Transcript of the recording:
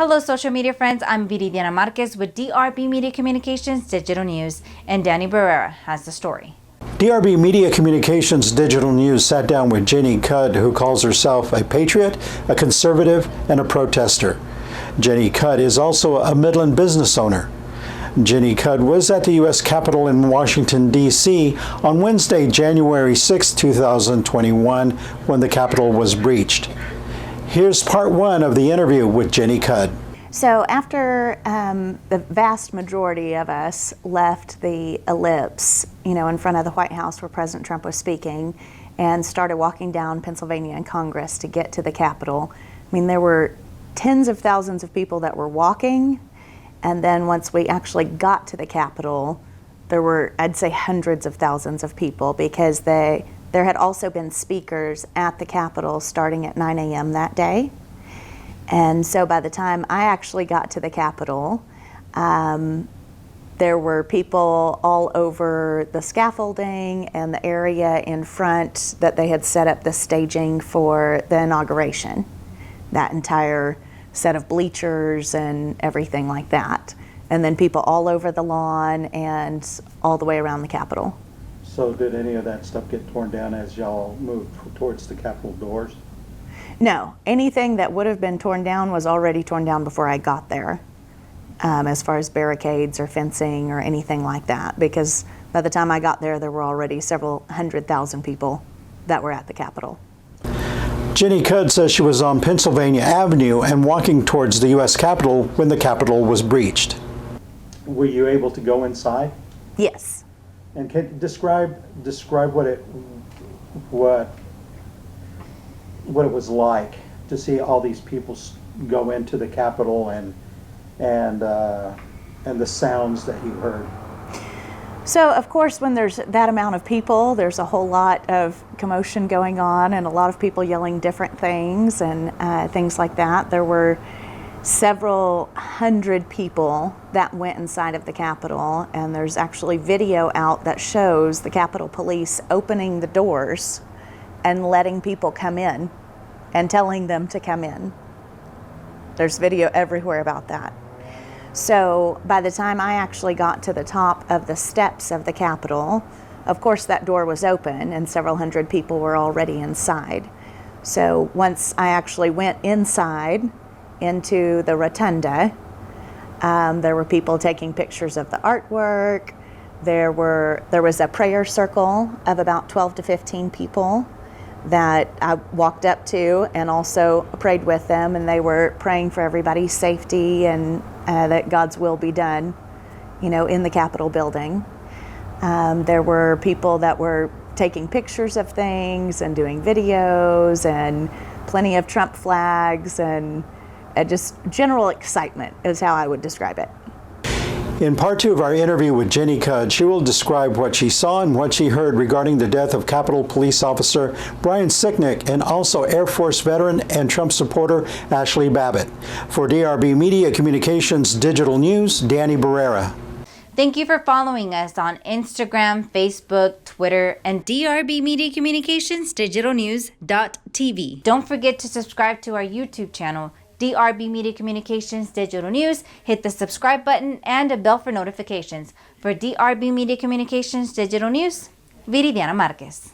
Hello social media friends, I'm Viridiana Marquez with DRB Media Communications Digital News, and Danny Barrera has the story. DRB Media Communications Digital News sat down with Jenny CUDD, who calls herself a patriot, a conservative, and a protester. Jenny CUDD is also a Midland business owner. Jenny CUDD was at the U.S. Capitol in Washington, D.C. on Wednesday, January 6, 2021, when the Capitol was breached. Here's part one of the interview with Jenny CUDD. So after the vast majority of us left the ellipse, in front of the White House where President Trump was speaking, and started walking down Pennsylvania and Congress to get to the Capitol, there were tens of thousands of people that were walking. And then once we actually got to the Capitol, there were, I'd say, hundreds of thousands of people, because there had also been speakers at the Capitol starting at 9 a.m. that day. And so by the time I actually got to the Capitol, there were people all over the scaffolding and the area in front that they had set up the staging for the inauguration. That entire set of bleachers and everything like that. And then people all over the lawn and all the way around the Capitol. So did any of that stuff get torn down as y'all moved towards the Capitol doors? No, anything that would have been torn down was already torn down before I got there, as far as barricades or fencing or anything like that, because by the time I got there, there were already several 100,000 people that were at the Capitol. Jenny CUDD says she was on Pennsylvania Avenue and walking towards the U.S. Capitol when the Capitol was breached. Were you able to go inside? Yes. And can you describe what it was like to see all these people go into the Capitol and the sounds that you heard? So, of course, when there's that amount of people, there's a whole lot of commotion going on and a lot of people yelling different things and things like that. There were several hundred people that went inside of the Capitol, and there's actually video out that shows the Capitol Police opening the doors and letting people come in and telling them to come in. There's video everywhere about that. So by the time I actually got to the top of the steps of the Capitol, of course that door was open and several hundred people were already inside. So once I actually went inside into the rotunda, there were people taking pictures of the artwork. There was a prayer circle of about 12 to 15 people that I walked up to and also prayed with them, and they were praying for everybody's safety and that God's will be done, in the Capitol building. There were people that were taking pictures of things and doing videos, and plenty of Trump flags, and just general excitement is how I would describe it. In part two of our interview with Jenny CUDD, she will describe what she saw and what she heard regarding the death of Capitol Police Officer Brian SICKNICK and also Air Force veteran and Trump supporter ASHLI BABBIT. For DRB Media Communications Digital News, Danny Barrera. Thank you for following us on Instagram, Facebook, Twitter, and DRB Media Communications Digital News.tv. Don't forget to subscribe to our YouTube channel, DRB Media Communications Digital News. Hit the subscribe button and a bell for notifications. For DRB Media Communications Digital News, Viridiana Marquez.